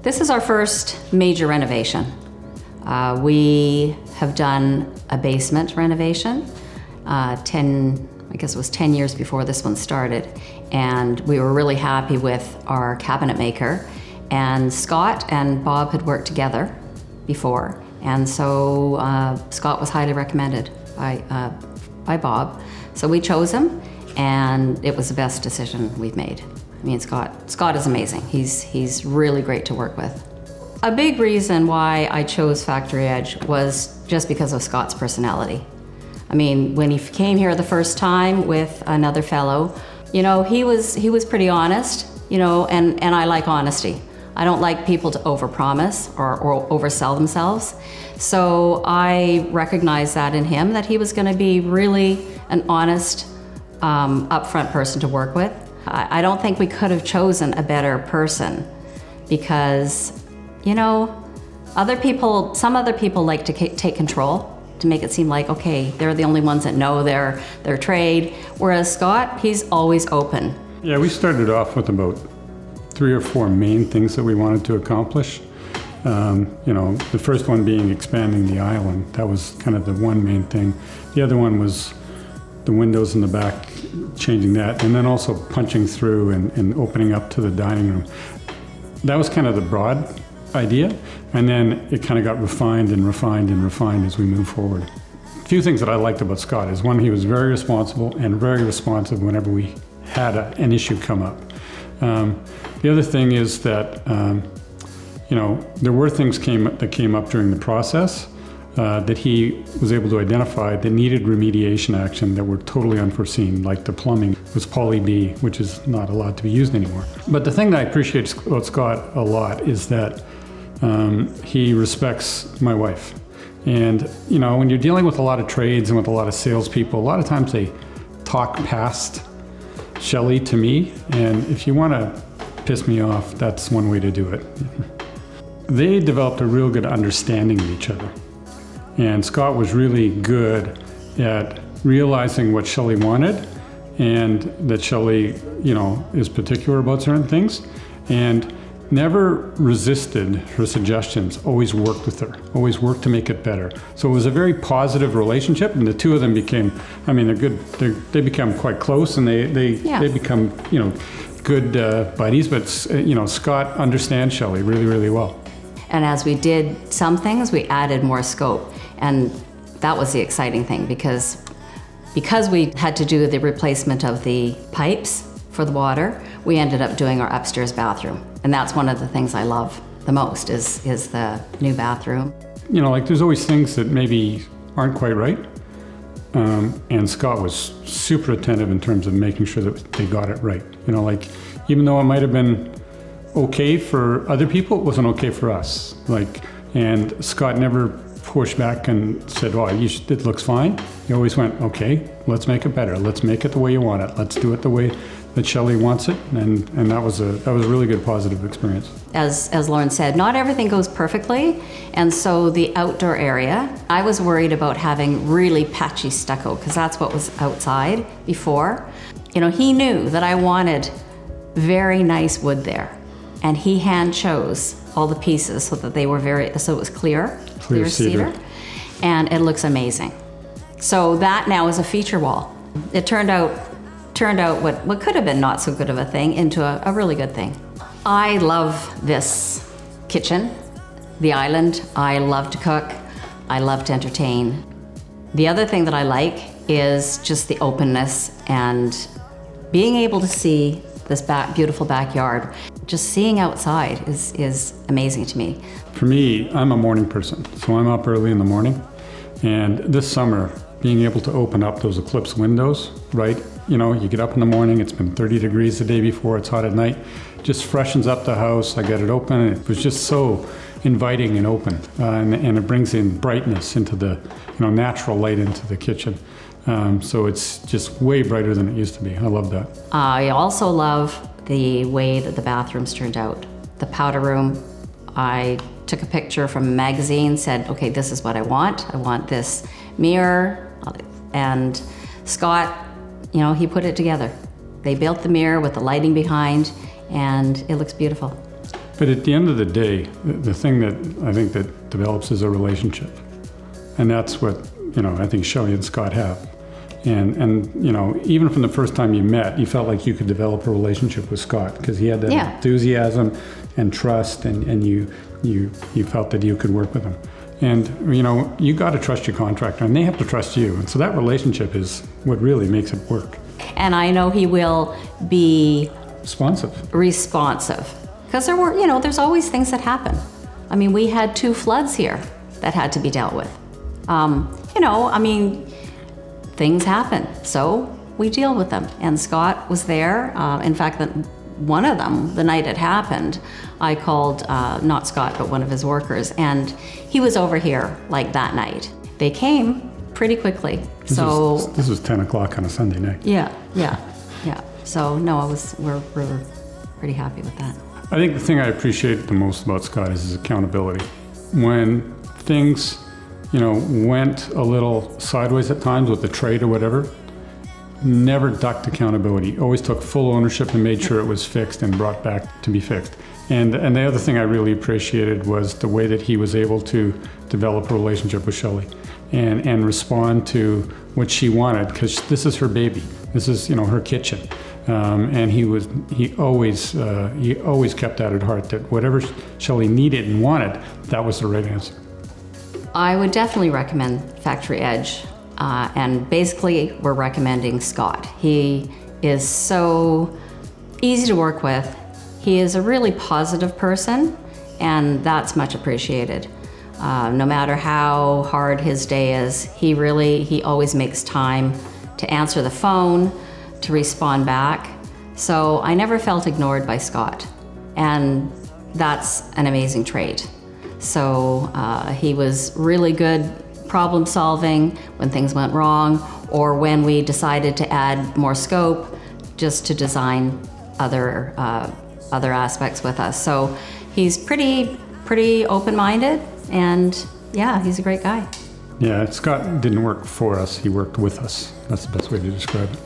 This is our first major renovation. We have done a basement renovation, 10 years before this one started. And we were really happy with our cabinet maker. And Scott and Bob had worked together before. And so Scott was highly recommended by Bob. So we chose him, and it was the best decision we've made. I mean, Scott is amazing. He's really great to work with. A big reason why I chose Factory Edge was just because of Scott's personality. I mean, when he came here the first time with another fellow, you know, he was pretty honest, you know, and I like honesty. I don't like people to overpromise or oversell themselves. So I recognized that in him, that he was going to be really an honest, upfront person to work with. I don't think we could have chosen a better person because, you know, some other people like to take control, to make it seem like, okay, they're the only ones that know their trade. Whereas Scott, he's always open. Yeah, we started off with about 3 or 4 main things that we wanted to accomplish. You know, the first one being expanding the island. That was kind of the one main thing. The other one was the windows in the back, changing that, and then also punching through and opening up to the dining room. That was kind of the broad idea, and then it kind of got refined and refined and refined as we moved forward. A few things that I liked about Scott is, one, he was very responsible and very responsive whenever we had an issue come up. The other thing is that, you know, there were things that came up during the process that he was able to identify that needed remediation action that were totally unforeseen, like the plumbing was poly B, which is not allowed to be used anymore. But the thing that I appreciate about Scott a lot is that he respects my wife. And, you know, when you're dealing with a lot of trades and with a lot of salespeople, a lot of times they talk past Shelley to me, and if you want to piss me off, that's one way to do it. They developed a real good understanding of each other. And Scott was really good at realizing what Shelley wanted, and that Shelley, you know, is particular about certain things, and never resisted her suggestions, always worked with her, always worked to make it better. So it was a very positive relationship, and the two of them became, I mean, they're good, they become quite close, and they become, you know, good buddies, but, you know, Scott understands Shelley really, really well. And as we did some things, we added more scope. And that was the exciting thing, because we had to do the replacement of the pipes for the water, we ended up doing our upstairs bathroom. And that's one of the things I love the most is the new bathroom. You know, like, there's always things that maybe aren't quite right. And Scott was super attentive in terms of making sure that they got it right. You know, like, even though it might have been okay for other people, it wasn't okay for us. Like, and Scott never pushed back and said, "Oh, it looks fine." He always went, "Okay, let's make it better. Let's make it the way you want it. Let's do it the way that Shelley wants it." And that was a really good positive experience. As Lorne said, not everything goes perfectly, and so the outdoor area, I was worried about having really patchy stucco, because that's what was outside before. You know, he knew that I wanted very nice wood there, and he hand chose all the pieces so that they were so it was clear cedar, and it looks amazing. So that now is a feature wall. It turned out what could have been not so good of a thing into a really good thing. I love this kitchen, the island. I love to cook. I love to entertain. The other thing that I like is just the openness and being able to see this beautiful backyard. Just seeing outside is amazing to me. For me, I'm a morning person, so I'm up early in the morning. And this summer, being able to open up those eclipse windows, right? You know, you get up in the morning, it's been 30 degrees the day before, it's hot at night, just freshens up the house. I get it open, and it was just so inviting and open. And it brings in brightness into the, you know, natural light into the kitchen. So it's just way brighter than it used to be. I love that. I also love the way that the bathrooms turned out. The powder room, I took a picture from a magazine, said, okay, this is what I want. I want this mirror. And Scott, you know, he put it together. They built the mirror with the lighting behind, and it looks beautiful. But at the end of the day, the thing that I think that develops is a relationship. And that's what, I think Shelley and Scott have. And even from the first time you met, you felt like you could develop a relationship with Scott because he had that enthusiasm and trust, and you felt that you could work with him. And, you got to trust your contractor, and they have to trust you. And so that relationship is what really makes it work. And I know he will be responsive. Because there were, there's always things that happen. I mean, we had 2 floods here that had to be dealt with. Things happen, so we deal with them. And Scott was there. In fact, one of them, the night it happened, I called, not Scott, but one of his workers, and he was over here like that night. They came pretty quickly. This was 10 o'clock on a Sunday night. Yeah. So no, we're pretty happy with that. I think the thing I appreciate the most about Scott is his accountability. When things, went a little sideways at times with the trade or whatever, never ducked accountability. Always took full ownership and made sure it was fixed and brought back to be fixed. And the other thing I really appreciated was the way that he was able to develop a relationship with Shelley and respond to what she wanted, because this is her baby. This is, her kitchen. And he always kept that at heart, that whatever Shelley needed and wanted, that was the right answer. I would definitely recommend Factory Edge. And basically, we're recommending Scott. He is so easy to work with. He is a really positive person, and that's much appreciated. No matter how hard his day is, he always makes time to answer the phone, to respond back. So I never felt ignored by Scott, and that's an amazing trait. So he was really good problem solving when things went wrong, or when we decided to add more scope, just to design other aspects with us. So he's pretty open-minded, and yeah, he's a great guy. Yeah, Scott didn't work for us, he worked with us. That's the best way to describe it.